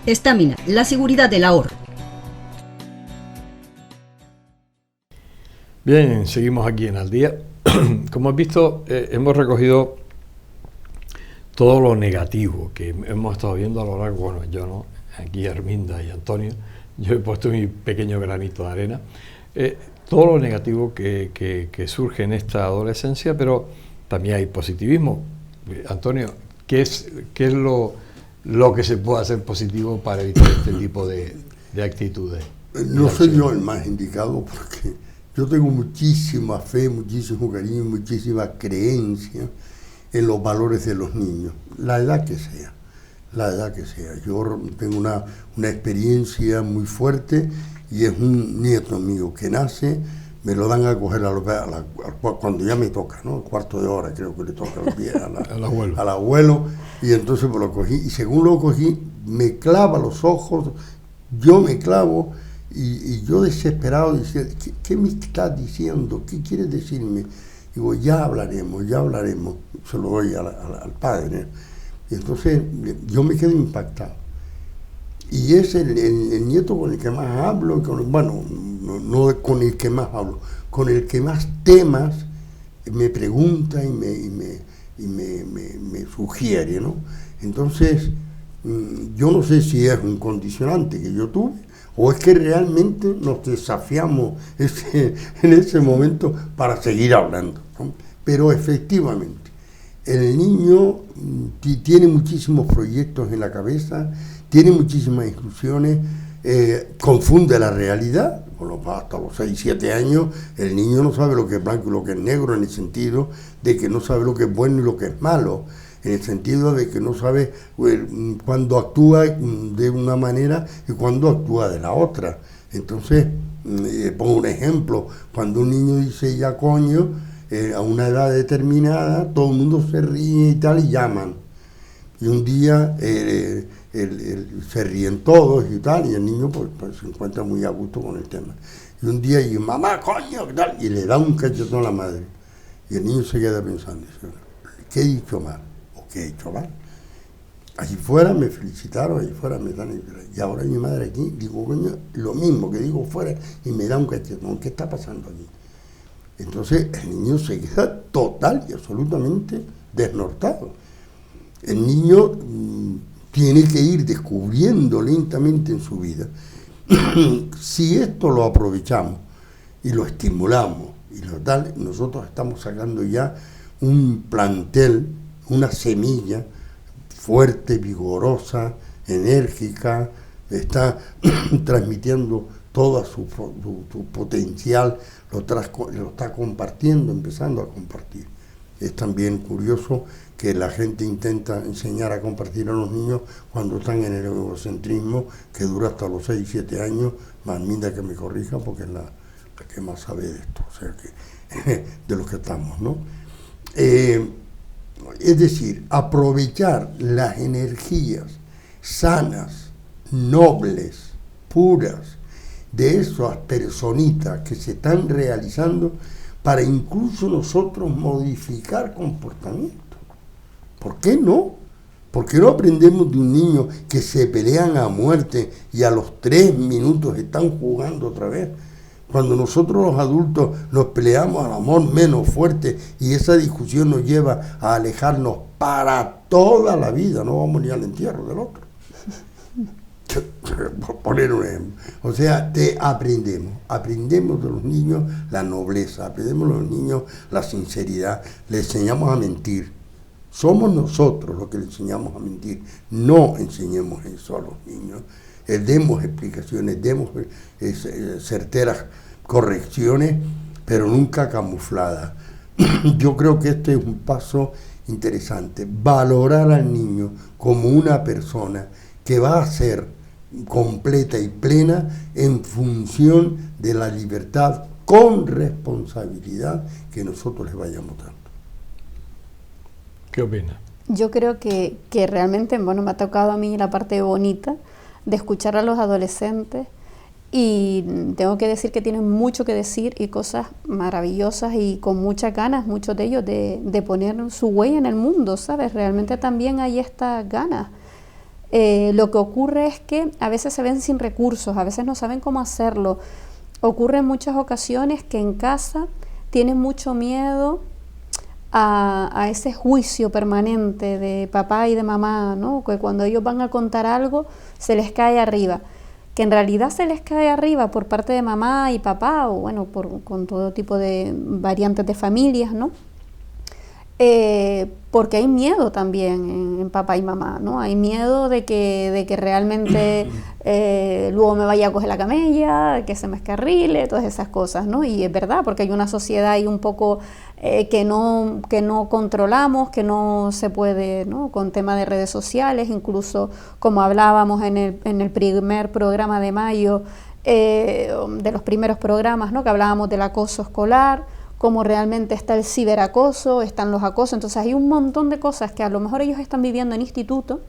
Staminal, la seguridad del ahorro. Bien, seguimos aquí en Al Día. Como has visto, hemos recogido todo lo negativo que hemos estado viendo a lo largo, bueno, yo no, aquí Arminda y Antonio, yo he puesto mi pequeño granito de arena, todo lo negativo que surge en esta adolescencia, pero también hay positivismo. Antonio, ¿qué es lo que se puede hacer positivo para evitar este tipo de actitudes? No soy yo el más indicado porque Yo tengo muchísima fe, muchísimo cariño, muchísima creencia en los valores de los niños, la edad que sea, la edad que sea. Yo tengo una experiencia muy fuerte y es un nieto mío que nace, me lo dan a coger cuando ya me toca, ¿no? El cuarto de hora creo que le toca al abuelo, y entonces pues lo cogí, y según lo cogí, me clava los ojos, yo me clavo, y yo desesperado decía, ¿qué me estás diciendo? ¿Qué quieres decirme? Digo, ya hablaremos, se lo doy al padre. Y entonces yo me quedo impactado. Y es el nieto con el que más hablo, no con el que más hablo, con el que más temas me pregunta y me sugiere, ¿no? Entonces, yo no sé si es un condicionante que yo tuve, o es que realmente nos desafiamos en ese momento para seguir hablando, ¿no? Pero efectivamente, el niño tiene muchísimos proyectos en la cabeza, tiene muchísimas instrucciones, confunde la realidad. Bueno, hasta los 6, 7 años el niño no sabe lo que es blanco y lo que es negro, en el sentido de que no sabe lo que es bueno y lo que es malo, en el sentido de que no sabe cuándo actúa de una manera y cuándo actúa de la otra. Entonces, pongo un ejemplo, cuando un niño dice ya coño, a una edad determinada, todo el mundo se ríe y tal, y llaman. Y un día se ríen todos y tal, y el niño pues se encuentra muy a gusto con el tema. Y un día dice, mamá, coño, ¿qué tal? Y le da un cachetón a la madre. Y el niño se queda pensando, dice, ¿qué he dicho mal? ¿O qué he hecho mal? Allí fuera me felicitaron, allí fuera me dan... Y ahora mi madre aquí, digo, coño, lo mismo que digo fuera, y me da un cachetón. ¿Qué está pasando aquí? Entonces el niño se queda total y absolutamente desnortado. El niño tiene que ir descubriendo lentamente en su vida. Si esto lo aprovechamos y lo estimulamos y lo tal, nosotros estamos sacando ya un plantel, una semilla fuerte, vigorosa, enérgica, está transmitiendo todo su potencial, lo está compartiendo, empezando a compartir. Es también curioso que la gente intenta enseñar a compartir a los niños cuando están en el egocentrismo, que dura hasta los 6, 7 años, más Minda que me corrija, porque es la que más sabe de esto, o sea que de los que estamos, ¿no? Es decir, aprovechar las energías sanas, nobles, puras, de esas personitas que se están realizando para incluso nosotros modificar comportamientos. ¿Por qué no? ¿Por qué no aprendemos de un niño que se pelean a muerte y a los 3 minutos están jugando otra vez? Cuando nosotros los adultos nos peleamos al amor menos fuerte y esa discusión nos lleva a alejarnos para toda la vida, no vamos ni al entierro del otro. Por poner un ejemplo. O sea, aprendemos de los niños la nobleza, aprendemos de los niños la sinceridad, les enseñamos a mentir. Somos nosotros los que les enseñamos a mentir, no enseñemos eso a los niños. Demos explicaciones, demos certeras correcciones, pero nunca camufladas. Yo creo que este es un paso interesante, valorar al niño como una persona que va a ser completa y plena en función de la libertad con responsabilidad que nosotros les vayamos dando. ¿Qué opina? Yo creo que realmente, bueno, me ha tocado a mí la parte bonita de escuchar a los adolescentes y tengo que decir que tienen mucho que decir y cosas maravillosas y con muchas ganas, muchos de ellos, de poner su huella en el mundo, ¿sabes? Realmente también hay estas ganas. Lo que ocurre es que a veces se ven sin recursos, a veces no saben cómo hacerlo. Ocurre en muchas ocasiones que en casa tienen mucho miedo a ese juicio permanente de papá y de mamá, ¿no? Que cuando ellos van a contar algo se les cae arriba, que en realidad se les cae arriba por parte de mamá y papá, o bueno, con todo tipo de variantes de familias, ¿no? Porque hay miedo también en papá y mamá, ¿no? Hay miedo de que realmente luego me vaya a coger la camella, que se me escarrile, todas esas cosas, ¿no? Y es verdad, porque hay una sociedad ahí un poco que no controlamos, que no se puede, ¿no? Con tema de redes sociales, incluso como hablábamos en el primer programa de mayo, de los primeros programas, ¿no? Que hablábamos del acoso escolar, cómo realmente está el ciberacoso, están los acosos. Entonces hay un montón de cosas que a lo mejor ellos están viviendo en instituto,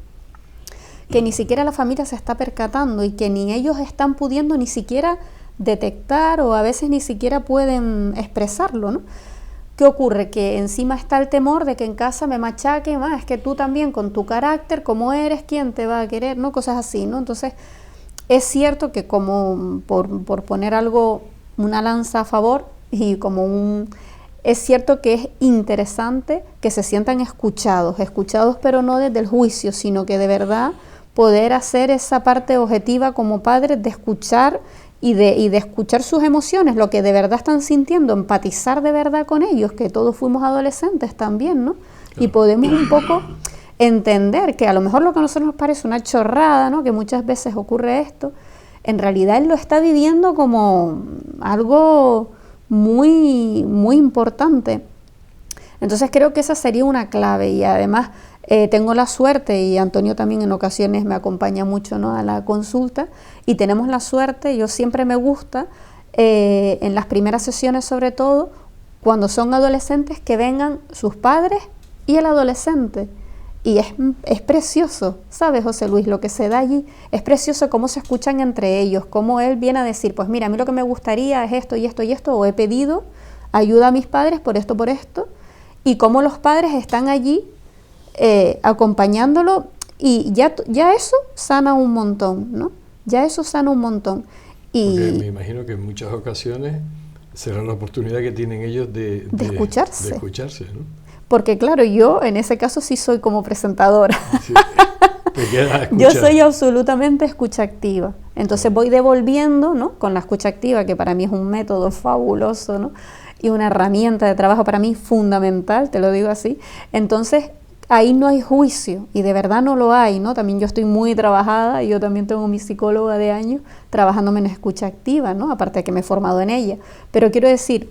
que ni siquiera la familia se está percatando y que ni ellos están pudiendo ni siquiera detectar, o a veces ni siquiera pueden expresarlo, ¿no? ¿Qué ocurre? Que encima está el temor de que en casa me machaquen, es que tú también con tu carácter, como eres, ¿quién te va a querer? ¿No? Cosas así, ¿no? Entonces es cierto que, como por poner algo, una lanza a favor, y es cierto que es interesante que se sientan escuchados pero no desde el juicio, sino que de verdad poder hacer esa parte objetiva como padres de escuchar y de escuchar sus emociones, lo que de verdad están sintiendo, empatizar de verdad con ellos, que todos fuimos adolescentes también, ¿no? Y podemos un poco entender que a lo mejor lo que a nosotros nos parece una chorrada, ¿no? Que muchas veces ocurre esto, en realidad él lo está viviendo como algo muy, muy importante. Entonces creo que esa sería una clave, y además tengo la suerte, y Antonio también en ocasiones me acompaña mucho, ¿no? A la consulta, y tenemos la suerte, yo siempre me gusta, en las primeras sesiones sobre todo, cuando son adolescentes, que vengan sus padres y el adolescente. Y es precioso, ¿sabes, José Luis? Lo que se da allí es precioso, cómo se escuchan entre ellos, cómo él viene a decir, pues mira, a mí lo que me gustaría es esto y esto y esto, o he pedido ayuda a mis padres por esto, y cómo los padres están allí acompañándolo, y ya eso sana un montón, ¿no? Ya eso sana un montón. Porque me imagino que en muchas ocasiones será la oportunidad que tienen ellos de escucharse. De escucharse, ¿no? Porque claro, yo en ese caso sí soy como presentadora. Sí, te quedas a escuchar. Yo soy absolutamente escucha activa. Entonces voy devolviendo, ¿no? Con la escucha activa, que para mí es un método fabuloso, ¿no? Y una herramienta de trabajo para mí fundamental, te lo digo así. Entonces ahí no hay juicio, y de verdad no lo hay, ¿no? También yo estoy muy trabajada, y yo también tengo mi psicóloga de años trabajándome en escucha activa, ¿no? Aparte de que me he formado en ella. Pero quiero decir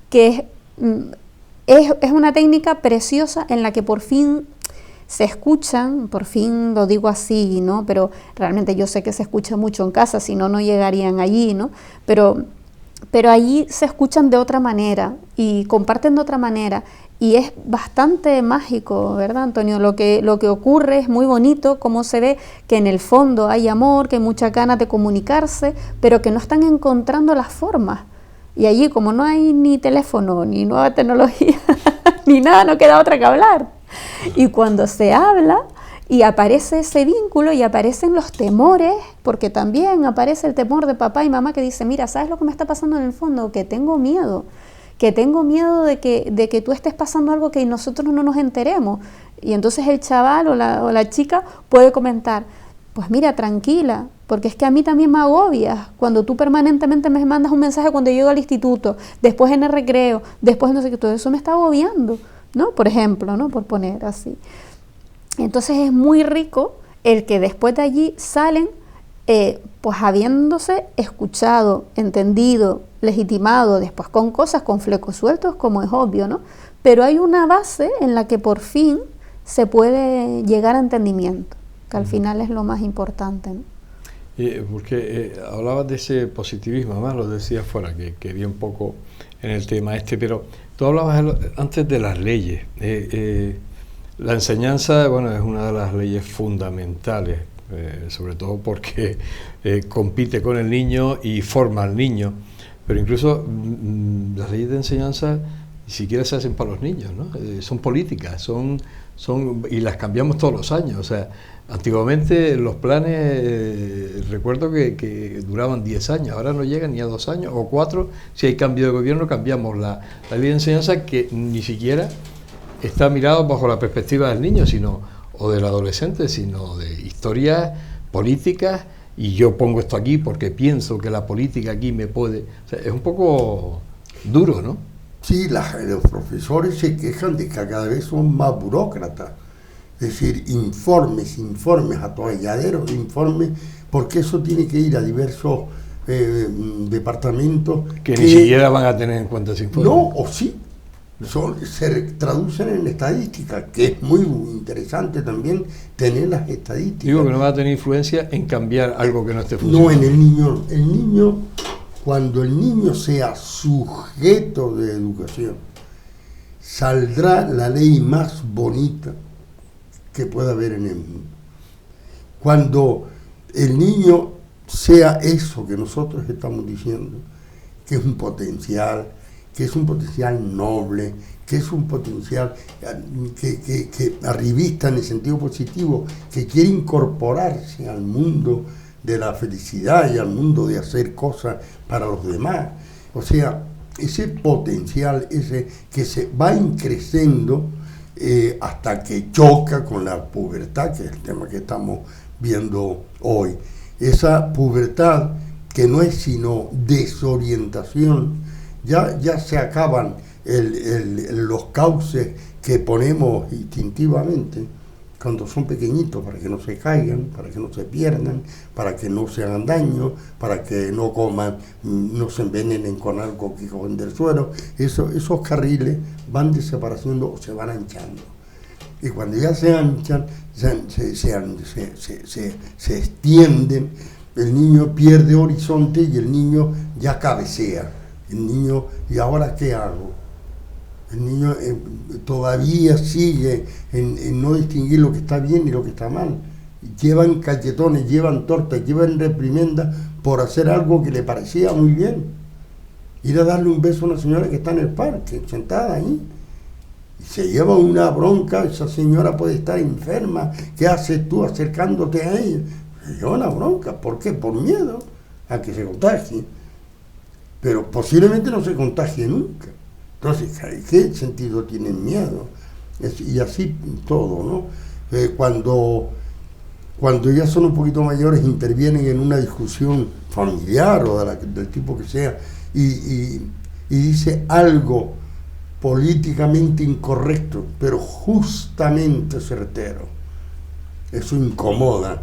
que es una técnica preciosa en la que por fin se escuchan, por fin lo digo así, ¿no? Pero realmente yo sé que se escucha mucho en casa, si no, no llegarían allí, ¿no? Pero allí se escuchan de otra manera y comparten de otra manera, y es bastante mágico, ¿verdad, Antonio? Lo que ocurre es muy bonito, cómo se ve que en el fondo hay amor, que hay muchas ganas de comunicarse, pero que no están encontrando las formas. Y allí, como no hay ni teléfono, ni nueva tecnología, ni nada, no queda otra que hablar. Y cuando se habla y aparece ese vínculo y aparecen los temores, porque también aparece el temor de papá y mamá que dice, mira, ¿sabes lo que me está pasando en el fondo? Que tengo miedo de que tú estés pasando algo que nosotros no nos enteremos. Y entonces el chaval o la chica puede comentar, pues mira, tranquila, porque es que a mí también me agobias cuando tú permanentemente me mandas un mensaje cuando llego al instituto, después en el recreo, después no sé qué, todo eso me está agobiando, ¿no? Por ejemplo, ¿no? Por poner así. Entonces es muy rico el que después de allí salen, pues habiéndose escuchado, entendido, legitimado, después con cosas, con flecos sueltos, como es obvio, ¿no? Pero hay una base en la que por fin se puede llegar a entendimiento, que al final es lo más importante, ¿no? Porque hablabas de ese positivismo, además lo decías fuera, que vi un poco en el tema pero tú hablabas antes de las leyes. La enseñanza, bueno, es una de las leyes fundamentales, sobre todo porque compite con el niño y forma al niño, pero incluso las leyes de enseñanza ni siquiera se hacen para los niños, ¿no? Son políticas, y las cambiamos todos los años. O sea, antiguamente los planes, recuerdo que duraban 10 años, ahora no llegan ni a 2 años o 4. Si hay cambio de gobierno, cambiamos la ley de enseñanza, que ni siquiera está mirado bajo la perspectiva del niño, o del adolescente, sino de historias políticas, y yo pongo esto aquí porque pienso que la política aquí me puede... O sea, es un poco duro, ¿no? Sí, los profesores se quejan de que cada vez son más burócratas. Es decir, informes, atolladeros, informes, porque eso tiene que ir a diversos departamentos. Que ni siquiera van a tener en cuenta ese informe. No, o sí. Se traducen en estadísticas, que es muy interesante también tener las estadísticas. Digo que no va a tener influencia en cambiar algo que no esté funcionando. No, en el niño. El niño, cuando el niño sea sujeto de educación, saldrá la ley más bonita que pueda haber en el mundo. Cuando el niño sea eso que nosotros estamos diciendo, que es un potencial noble, que es un potencial que arribista en el sentido positivo, que quiere incorporarse al mundo de la felicidad y al mundo de hacer cosas para los demás. O sea, ese potencial, ese que se va increciendo hasta que choca con la pubertad, que es el tema que estamos viendo hoy. Esa pubertad que no es sino desorientación. Ya se acaban los cauces que ponemos instintivamente cuando son pequeñitos, para que no se caigan, para que no se pierdan, para que no se hagan daño, para que no coman, no se envenenen con algo que cogen del suelo. Esos carriles van desapareciendo o se van anchando. Y cuando ya se anchan, se extienden, el niño pierde horizonte y el niño ya cabecea. El niño, ¿y ahora qué hago? El niño todavía sigue en no distinguir lo que está bien y lo que está mal. Llevan cachetones, llevan tortas, llevan reprimendas por hacer algo que le parecía muy bien. Ir a darle un beso a una señora que está en el parque, sentada ahí. Y se lleva una bronca, esa señora puede estar enferma. ¿Qué haces tú acercándote a ella? Se lleva una bronca. ¿Por qué? Por miedo a que se contagie. Pero posiblemente no se contagie nunca. Entonces, ¿qué sentido tienen miedo? Y así todo, ¿no? Cuando ya son un poquito mayores, intervienen en una discusión familiar o del tipo que sea, y dice algo políticamente incorrecto, pero justamente certero. Eso incomoda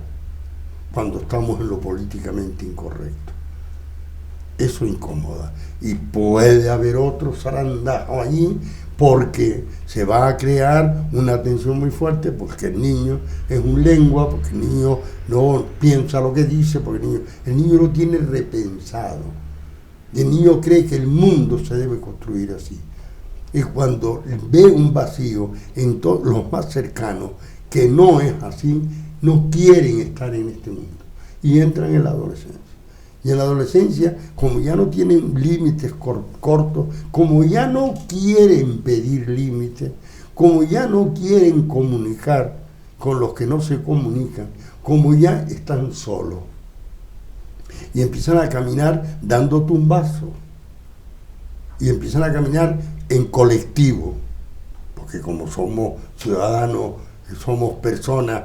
cuando estamos en lo políticamente incorrecto. Eso incomoda. Y puede haber otro zarandajo allí porque se va a crear una tensión muy fuerte, porque el niño es un lengua, porque el niño no piensa lo que dice, porque el niño lo tiene repensado. Y el niño cree que el mundo se debe construir así. Y cuando ve un vacío en todos los más cercanos, que no es así, no quieren estar en este mundo. Y entran en la adolescencia. Y en la adolescencia, como ya no tienen límites cortos, como ya no quieren pedir límites, como ya no quieren comunicar con los que no se comunican, como ya están solos. Y empiezan a caminar dando tumbazos. Y empiezan a caminar en colectivo. Porque como somos ciudadanos, somos personas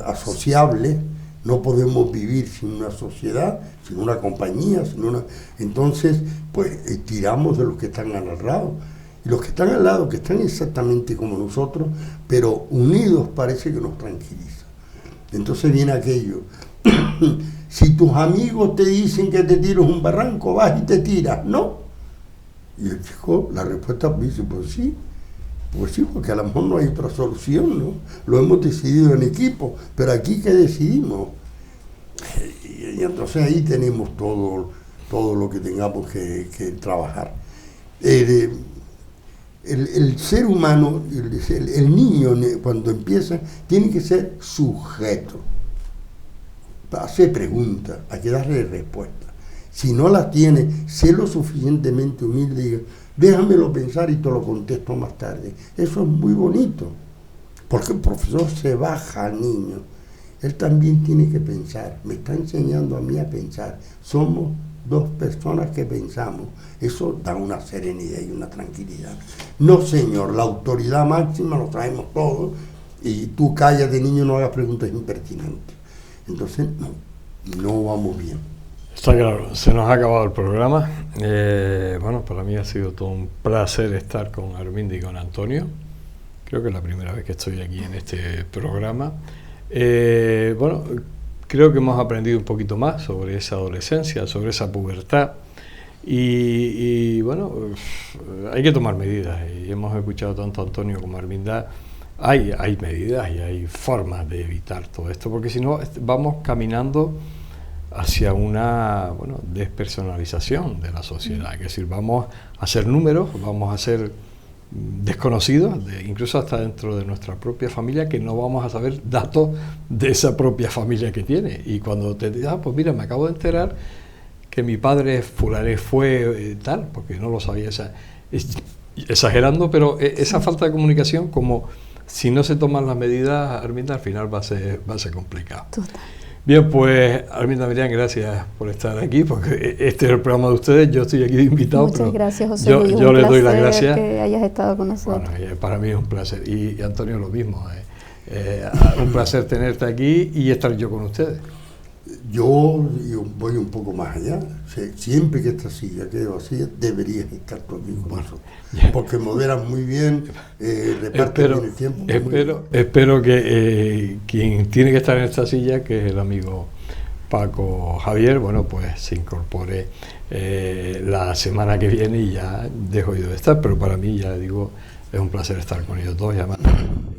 asociables, no podemos vivir sin una sociedad, sin una compañía, entonces pues tiramos de los que están al lado. Y los que están al lado, que están exactamente como nosotros, pero unidos, parece que nos tranquiliza. Entonces viene aquello. Si tus amigos te dicen que te tires un barranco, vas y te tiras, ¿no? Y el chico, la respuesta dice, pues sí, porque a lo mejor no hay otra solución, ¿no? Lo hemos decidido en equipo, pero aquí ¿qué decidimos? Y entonces ahí tenemos todo lo que tengamos que trabajar. El ser humano, el niño cuando empieza, tiene que ser sujeto. Hace preguntas, hay que darle respuesta. Si no las tiene, sé lo suficientemente humilde y diga, déjamelo pensar y te lo contesto más tarde. Eso es muy bonito, porque el profesor se baja al niño. Él también tiene que pensar, me está enseñando a mí a pensar. Somos dos personas que pensamos. Eso da una serenidad y una tranquilidad. No, señor, la autoridad máxima lo sabemos todos y tú cállate, niño, no hagas preguntas impertinentes. Entonces, no vamos bien. Está claro, se nos ha acabado el programa. Bueno, para mí ha sido todo un placer estar con Arminda y con Antonio. Creo que es la primera vez que estoy aquí en este programa. Bueno, creo que hemos aprendido un poquito más sobre esa adolescencia, sobre esa pubertad. Y bueno, hay que tomar medidas. Y hemos escuchado tanto a Antonio como a Arminda. Hay medidas y hay formas de evitar todo esto, porque si no vamos caminando hacia una despersonalización de la sociedad, es decir, vamos a ser números, vamos a ser desconocidos, incluso hasta dentro de nuestra propia familia, que no vamos a saber datos de esa propia familia que tiene. Y cuando te dices, pues mira, me acabo de enterar que mi padre fulanés fue tal, porque no lo sabía, exagerando, pero esa falta de comunicación, como si no se toman las medidas, Arminda, al final va a ser complicado. Total. Bien, pues Arminda, Miriam, gracias por estar aquí, porque este es el programa de ustedes, yo estoy aquí de invitado. Muchas gracias, José yo, Luis. yo les doy las gracias. Que hayas estado con nosotros. Bueno, para mí es un placer, y Antonio lo mismo, un placer tenerte aquí y estar yo con ustedes. Yo voy un poco más allá. Siempre que esta silla quede vacía, deberías estar tú aquí con nosotros. Porque moderas muy bien, repartes bien el tiempo. Espero que quien tiene que estar en esta silla, que es el amigo Paco Javier, bueno, pues se incorpore la semana que viene, y ya dejo yo de estar, pero para mí, ya digo, es un placer estar con ellos dos, y además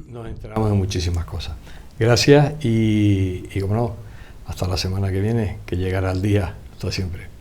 nos enteramos de muchísimas cosas. Gracias y como no, hasta la semana que viene, que llegará el día. Hasta siempre.